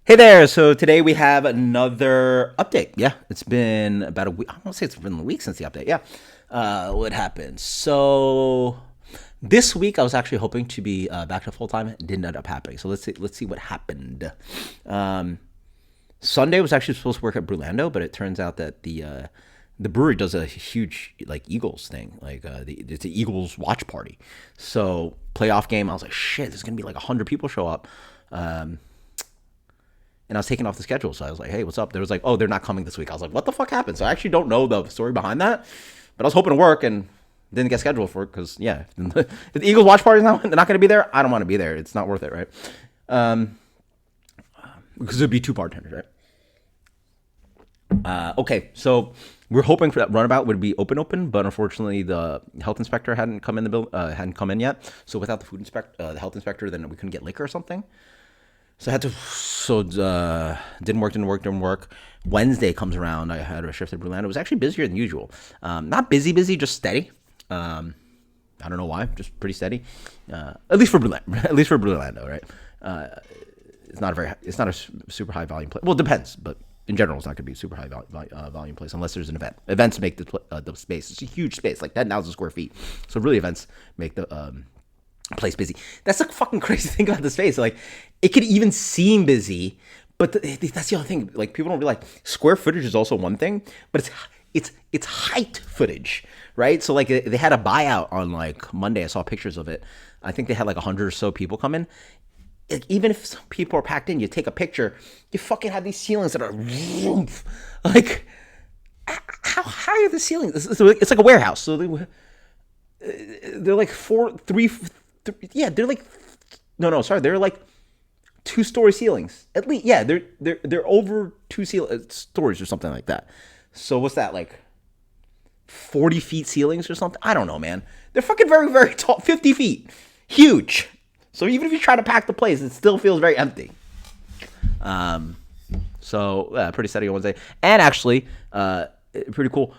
Hey there. So today we have another update. Yeah, it's been about a week. I don't say it's been a week since the update. Yeah. What happened? So this week I was actually hoping to be back to full time. It didn't end up happening. So let's see what happened. Um, Sunday was actually supposed to work at Brewlando, but it turns out that the brewery does a huge like Eagles thing, like it's an Eagles watch party. So playoff game, I was like, shit, there's gonna be like 100 people show up. Um, and I was taken off the schedule. So I was like, hey, what's up? There was like, oh, they're not coming this week. I was like, what the fuck happened? So I actually don't know the story behind that, but I was hoping to work and didn't get scheduled for it because, yeah, if the Eagles watch party is not, they're not going to be there, I don't want to be there. It's not worth it, right? Um, because it'd be two bartenders, right? Okay, so we're hoping for that runabout would be open, but unfortunately the health inspector hadn't come in hadn't come in yet. So without the health inspector, then we couldn't get liquor or something. So I had to. So didn't work. Wednesday comes around. I had a shift at Brewlando. It was actually busier than usual. Not busy, just steady. I don't know why, just pretty steady. At least for Brewlando, at least for Brewlando, right? Uh, it's not a super high volume place. Well, it depends, but in general, it's not going to be a super high volume place unless there's an event. Events make the space. It's a huge space, like 10,000 square feet. So really, events make the place busy. That's the fucking crazy thing about this space. Like, it could even seem busy, but that's the other thing. Like, people don't realize square footage is also one thing, but it's height footage, right? So like they had a buyout on like Monday. I saw pictures of it. I think they had like 100 or so people come in. Like, even if some people are packed in, you take a picture, you fucking have these ceilings that are like how high are the ceilings? It's like a warehouse. So they're like yeah, they're like no, sorry, they're like 2-story ceilings at least. Yeah, they're over stories or something like that. So what's that, like 40 feet ceilings or something? I don't know, man. They're fucking very tall, 50 feet, huge. So even if you try to pack the place, it still feels very empty. Um, so pretty steady on Wednesday, and actually, pretty cool.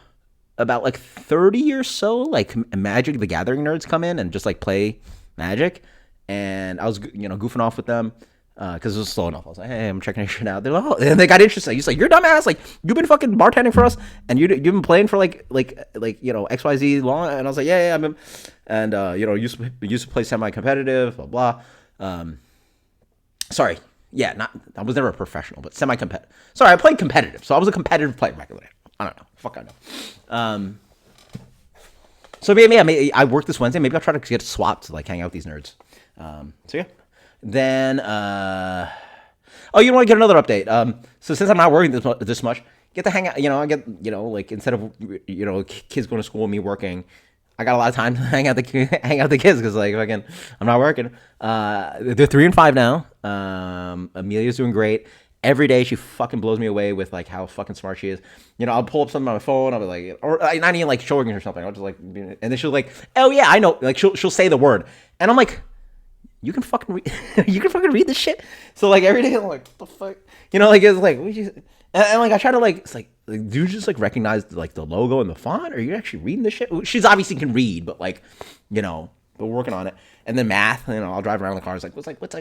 About like 30 or so, like Magic the Gathering nerds come in and just like play Magic, and I was goofing off with them because it was slow enough. I was like, hey, I'm checking your shit out. They're like, oh, and they got interested. He's like, you're dumbass. Like, you've been fucking bartending for us, and you've been playing for like XYZ long. And I was like, yeah, I've been, and used to play semi competitive, blah blah. Sorry, yeah, not I was never a professional, but semi competitive. Sorry, I played competitive, so I was a competitive player back in the day. I don't know, fuck I know. So maybe I work this Wednesday. Maybe I'll try to get swapped to like hang out with these nerds. So yeah. Then oh, you want to get another update? So since I'm not working this much, get to hang out. I get like instead of kids going to school and me working, I got a lot of time to hang out the kids because like fucking I'm not working. They're 3 and 5 now. Amelia's doing great. Every day she fucking blows me away with like how fucking smart she is. I'll pull up something on my phone. I'll be like, or not even like showing her something. I'll just like, and then she'll like, oh yeah, I know. Like she'll say the word, and I'm like, you can fucking read, you can fucking read this shit. So like every day I'm like, what the fuck, like it's like, and like I try to like, it's like, do you just like recognize like the logo and the font, or are you actually reading this shit? She's obviously can read, but like, but we're working on it. And then math, I'll drive around in the car. It's like, it's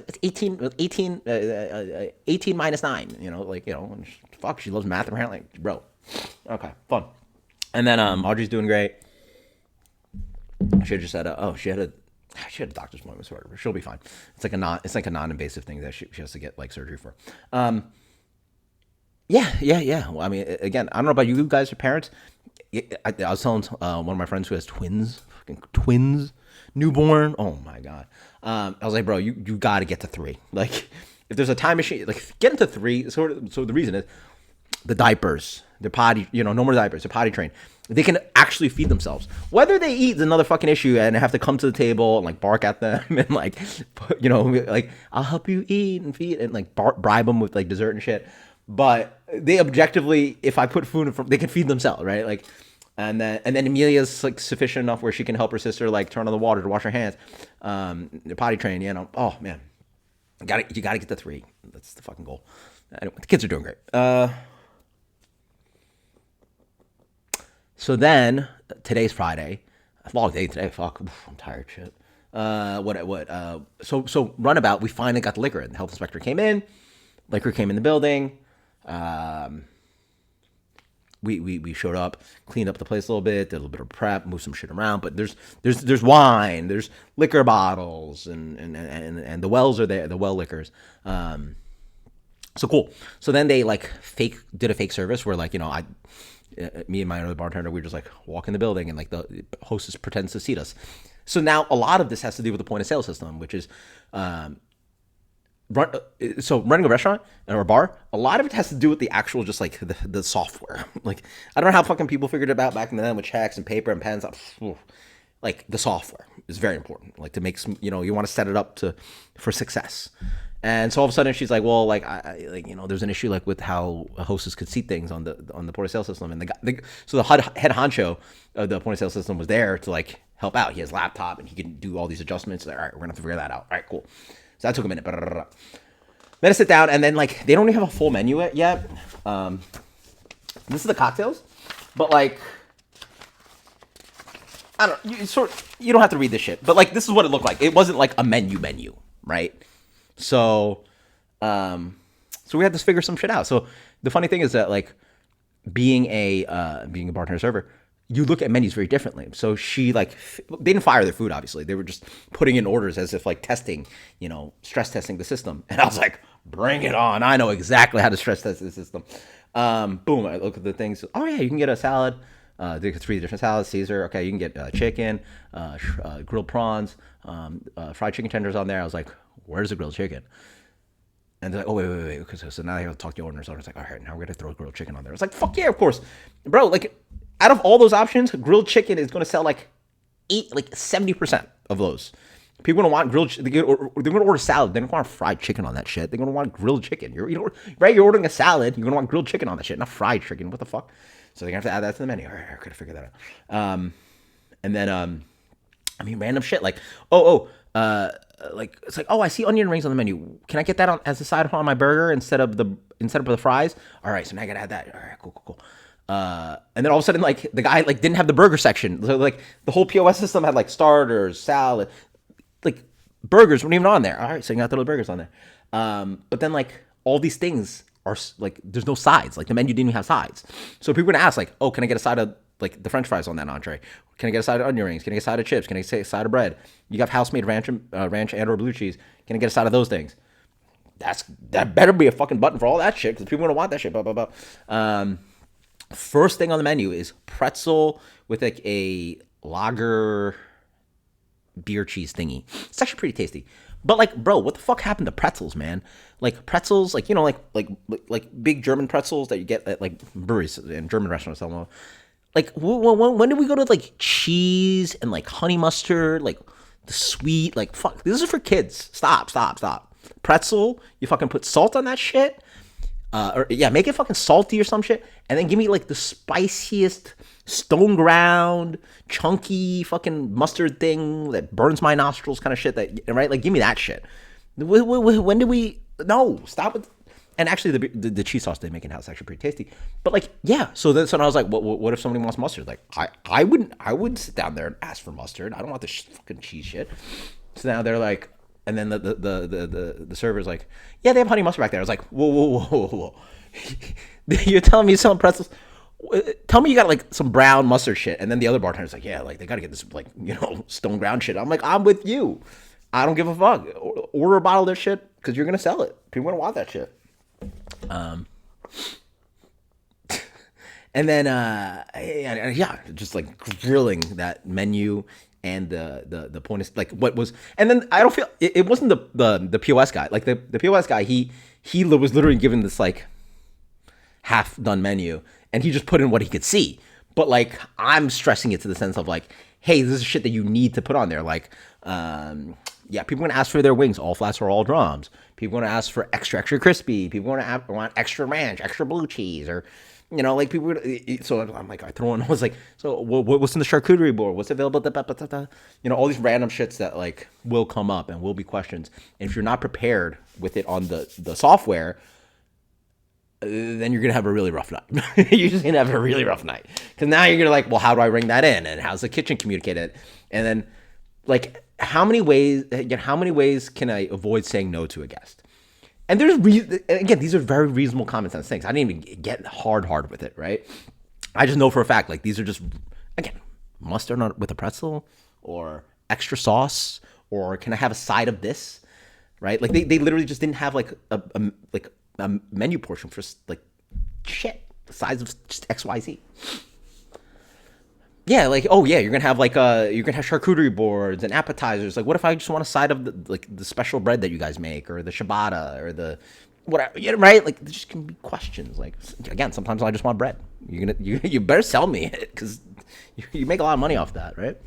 18 minus 9, fuck, she loves math apparently. Bro. Okay, fun. And then Audrey's doing great. She just said, she had a doctor's appointment with her. She'll be fine. It's like a non-invasive thing that she has to get like surgery for. Yeah. Well, I mean, again, I don't know about you guys or parents. I was telling one of my friends who has fucking twins, newborn. Oh my god. I was like, bro, you got to get to 3. Like, if there's a time machine, like get into 3. So the reason is the diapers, the potty. No more diapers. They're potty trained. They can actually feed themselves. Whether they eat is another fucking issue, and have to come to the table and like bark at them and like, like I'll help you eat and feed and like bribe them with like dessert and shit. But they objectively, if I put food in front, they can feed themselves, right? Like, and then Amelia's like sufficient enough where she can help her sister like turn on the water to wash her hands. Potty train, Oh man, you gotta get to 3. That's the fucking goal. Anyway, the kids are doing great. So then today's Friday, long day today. Fuck, I'm tired. Shit. So runabout. We finally got the liquor in. The health inspector came in. Liquor came in the building. Um, we showed up, cleaned up the place a little bit, did a little bit of prep, moved some shit around. But there's wine, there's liquor bottles, and the wells are there, the well liquors. So cool. So then they like did a fake service where like, me and my other bartender, we just like walk in the building and like the hostess pretends to seat us. So now a lot of this has to do with the point of sale system, which is running a restaurant or a bar. A lot of it has to do with the actual just like the software. Like I don't know how fucking people figured it out back in the day with checks and paper and pens. Like the software is very important. Like to make some, you want to set it up for success. And so all of a sudden she's like, well, like there's an issue like with how a hostess could seat things on the point of sale system, and so the head honcho of the point of sale system was there to like help out. He has a laptop and he can do all these adjustments. Like, all right, we're gonna have to figure that out. All right, cool. So that took a minute. Then I sit down and then like they don't even have a full menu yet. This is the cocktails, but like I don't. You don't have to read this shit, but like this is what it looked like. It wasn't like a menu, right? So we had to figure some shit out. So the funny thing is that like being a bartender server, you look at menus very differently. So she like, they didn't fire their food, obviously. They were just putting in orders as if like testing, stress testing the system. And I was like, bring it on. I know exactly how to stress test the system. Boom. I look at the things. Oh yeah, you can get a salad. There's 3 different salads, Caesar. Okay, you can get chicken, grilled prawns, fried chicken tenders on there. I was like, where's the grilled chicken? And they're like, oh, wait. Okay, so now I have to talk to the owner. So I was like, all right, now we're going to throw grilled chicken on there. I was like, fuck yeah, of course. Bro, like, out of all those options, grilled chicken is going to sell like 70% of those. People are going to want grilled chicken. They're going to order salad. They're going to want fried chicken on that shit. They're going to want grilled chicken. You're ordering a salad. You're going to want grilled chicken on that shit, not fried chicken. What the fuck? So they're going to have to add that to the menu. All right, I could have figured that out. And then, random shit like, like it's like, oh, I see onion rings on the menu. Can I get that as a side on my burger instead of the fries? All right, so now I gotta add that. All right, cool. And then all of a sudden, like the guy like didn't have the burger section. So like the whole POS system had like starters, salad, like burgers weren't even on there. All right, so you got the little burgers on there. But then like all these things are like there's no sides. Like the menu didn't even have sides. So people are gonna ask like, oh, can I get a side of like the French fries on that entree? Can I get a side of onion rings? Can I get a side of chips? Can I get a side of bread? You got house-made ranch and or blue cheese. Can I get a side of those things? That better be a fucking button for all that shit because people are gonna want that shit. Blah, blah, blah. First thing on the menu is pretzel with like a lager beer cheese thingy. It's actually pretty tasty. But like, bro, what the fuck happened to pretzels, man? Like pretzels, like like big German pretzels that you get at like breweries and German restaurants. Like when did we go to like cheese and like honey mustard, like the sweet, like fuck, this is for kids. Stop. Pretzel, you fucking put salt on that shit. Make it fucking salty or some shit, and then give me like the spiciest stone ground, chunky fucking mustard thing that burns my nostrils kind of shit. Right? Like, give me that shit. When did we? No, stop it. And actually, the cheese sauce they make in house is actually pretty tasty. But like, yeah. So I was like, what if somebody wants mustard? Like, I wouldn't sit down there and ask for mustard. I don't want this fucking cheese shit. So now they're like. And then the server's like, yeah, they have honey mustard back there. I was like, whoa. You're telling me you're selling pretzels? Tell me you got like some brown mustard shit. And then the other bartender's like, yeah, like they got to get this like, stone ground shit. I'm like, I'm with you. I don't give a fuck. Order a bottle of their shit because you're going to sell it. People are going to want that shit. And then, just like grilling that menu. And the point is like what was, and then I don't feel it wasn't the POS guy. Like the POS guy, he was literally given this like half done menu, and he just put in what he could see. But like I'm stressing it to the sense of like, hey, this is shit that you need to put on there. Like, people gonna ask for their wings, all flats or all drums. People gonna ask for extra crispy. People gonna want extra ranch, extra blue cheese, or like people. So I'm like, I throw in. I was like, so what's in the charcuterie board? What's available? All these random shits that like will come up and will be questions. And if you're not prepared with it on the software, then you're gonna have a really rough night. You're just gonna have a really rough night because now you're gonna like, well, how do I bring that in? And how's the kitchen communicate it? And then like, how many ways can I avoid saying no to a guest? And again, these are very reasonable common sense things. I didn't even get hard with it, right? I just know for a fact, like, these are just, again, mustard with a pretzel, or extra sauce, or can I have a side of this, right? Like, they literally just didn't have like a menu portion for like shit the size of just XYZ. Yeah, like, oh yeah, you're gonna have charcuterie boards and appetizers. Like, what if I just want a side of the special bread that you guys make, or the ciabatta, or the whatever, yeah, right? Like, there just can be questions. Like, again, sometimes I just want bread. You better sell me it, because you make a lot of money off that, right?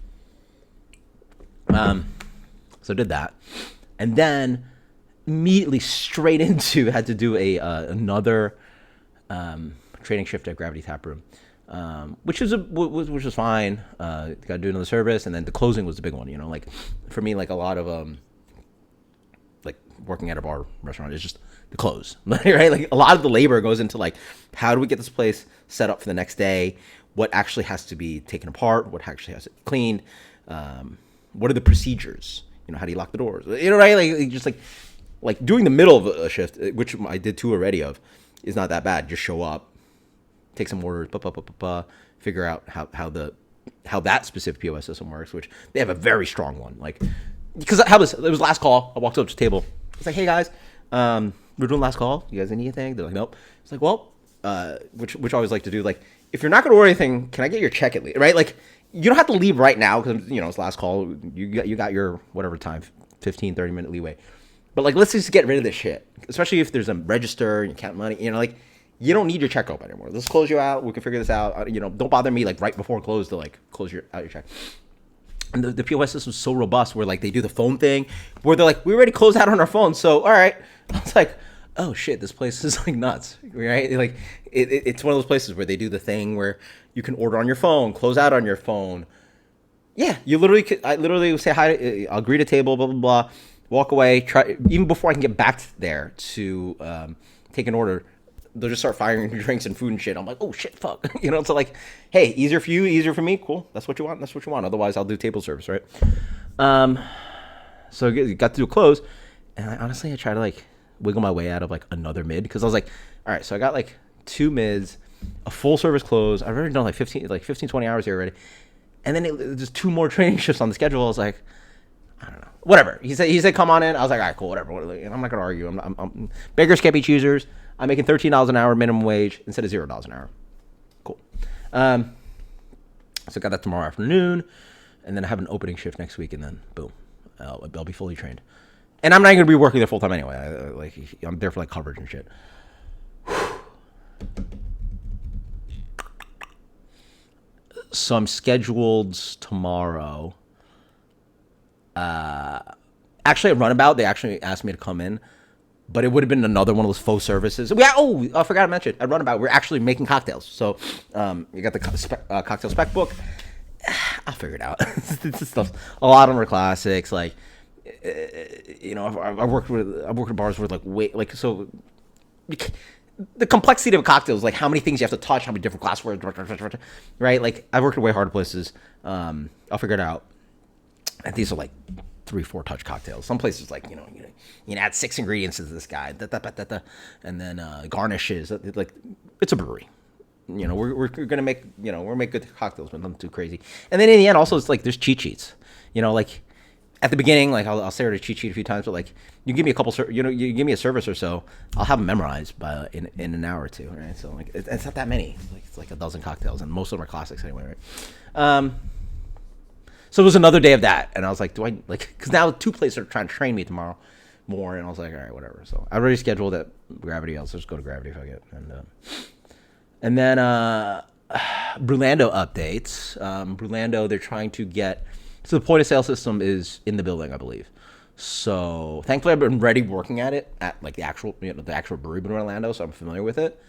So did that, and then immediately straight into had to do another training shift at Gravity Tap Room. Which was fine. Got to do another service, and then the closing was the big one. Like, for me, like, a lot of like, working at a bar restaurant is just the close, right? Like, a lot of the labor goes into, like, how do we get this place set up for the next day? What actually has to be taken apart? What actually has to be cleaned? What are the procedures? How do you lock the doors? Right? Like, just like doing the middle of a shift, which I did 2 already of, is not that bad. Just show up, take some orders, figure out how that specific POS system works, which they have a very strong one. Like, because it was last call. I walked up to the table. It's like, hey guys, we're doing last call. You guys need anything? They're like, nope. It's like, well, which I always like to do. Like, if you're not going to order anything, can I get your check at least? Right? Like, you don't have to leave right now, because it's last call. You got your whatever time, 15, 30-minute leeway. But, like, let's just get rid of this shit. Especially if there's a register and you count money. Like, you don't need your check open anymore. Let's close you out. We can figure this out. Don't bother me, like, right before close to, like, close out your check. And the POS system is so robust, where, like, they do the phone thing where they're like, we already closed out on our phone, so all right. I was like, oh shit, this place is, like, nuts, right? Like, it's one of those places where they do the thing where you can order on your phone, close out on your phone. Yeah, I literally say hi. I'll greet a table, blah blah blah, walk away. Try even before I can get back there to take an order. They'll just start firing drinks and food and shit. I'm like, oh shit, fuck. So like, hey, easier for you, easier for me. Cool. That's what you want. That's what you want. Otherwise, I'll do table service, right? So I got to do a close, and I try to, like, wiggle my way out of, like, another mid, because I was like, all right, so I got, like, 2 mids, a full service close. I've already done like 15, 20 hours here already, and then just 2 more training shifts on the schedule. I was like, I don't know, whatever. He said, come on in. I was like, all right, cool, whatever. And I'm not gonna argue. I'm beggars can't be choosers. I'm making $13 an hour minimum wage instead of $0 an hour. Cool. So got that tomorrow afternoon, and then I have an opening shift next week, and then boom, I'll be fully trained. And I'm not going to be working there full time anyway. I'm there for, like, coverage and shit. So I'm scheduled tomorrow. Actually, at Runabout, they actually asked me to come in, but it would have been another one of those faux services. I forgot to mention, at Runabout, we're actually making cocktails. So you got the cocktail spec book. I'll figure it out. It's stuff. A lot of them are classics. Like, I've worked with bars where, like, so the complexity of cocktails, like how many things you have to touch, how many different glassware, right? Like, I've worked at way harder places. I'll figure it out. And these are like 3-4 touch cocktails. Some places, like, you add 6 ingredients to this guy, and then garnishes. Like, it's a brewery. We're gonna make make good cocktails, but nothing too crazy. And then in the end, also, it's like there's cheat sheets. Like, at the beginning, like, I'll stare at a cheat sheet a few times, but, like, you give me a couple, you give me a service or so, I'll have them memorized in an hour or two, right? So, like, it's not that many. It's like a dozen cocktails, and most of them are classics anyway, right? So it was another day of that, and I was like, do I, like, because now 2 places are trying to train me tomorrow more, and I was like, all right, whatever. So I already scheduled at Gravity. I'll just go to Gravity if I get, and then Brewlando updates. Brewlando, they're trying to get. So the point of sale system is in the building, I believe. So thankfully, I've been ready working at it at, like, the actual brewery in Orlando, so I'm familiar with it.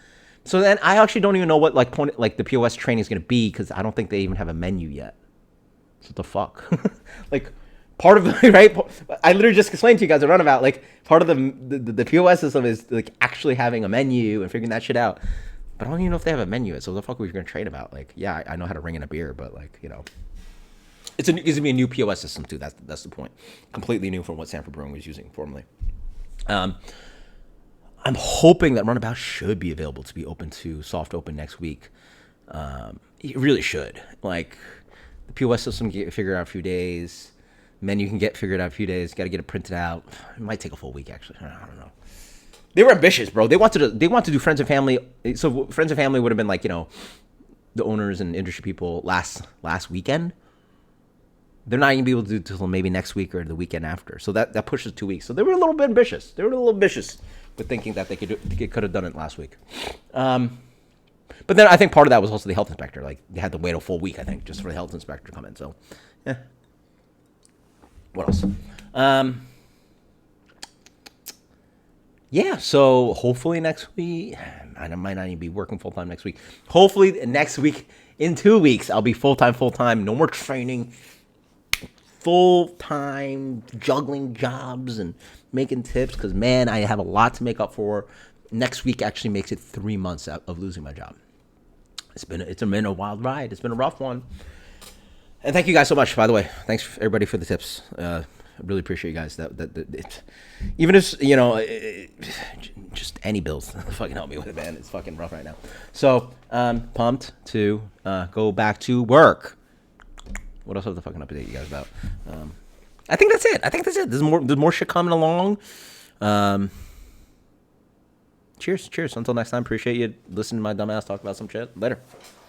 So then I actually don't even know what, like, the POS training is going to be, because I don't think they even have a menu yet. So what the fuck? Like, part of the, right? I literally just explained to you guys at Runabout, like, part of the POS system is, like, actually having a menu and figuring that shit out. But I don't even know if they have a menu yet. So what the fuck are we going to train about? Like, yeah, I know how to ring in a beer, but, like, it's going to be a new POS system, too. That's the point. Completely new from what Sanford Brewing was using formerly. I'm hoping that Runabout should be available to be open to soft open next week. It really should. Like, the POS system can get figured out a few days. Menu can get figured out a few days. Got to get it printed out. It might take a full week, actually. I don't know. They were ambitious, bro. They wanted to do friends and family. So friends and family would have been like, the owners and industry people last weekend. They're not even gonna be able to do it until maybe next week or the weekend after. So that pushes 2 weeks. So they were a little bit ambitious. They were a little ambitious with thinking that they could have done it last week. But then I think part of that was also the health inspector. Like, they had to wait a full week, I think, just for the health inspector to come in. So, yeah. What else? Yeah, so hopefully next week, I might not even be working full-time next week. Hopefully next week, in 2 weeks, I'll be full-time. No more training. Full-time juggling jobs and making tips, because, man, I have a lot to make up for. Next week actually makes it 3 months of losing my job. It's been a wild ride. It's been a rough one. And thank you guys so much, by the way. Thanks everybody for the tips. I really appreciate you guys. That even if just any bills, fucking help me with it, man. It's fucking rough right now. So pumped to go back to work. What else have to fucking update you guys about? I think that's it. There's more shit coming along. Cheers. Until next time, appreciate you listening to my dumb ass talk about some shit. Later.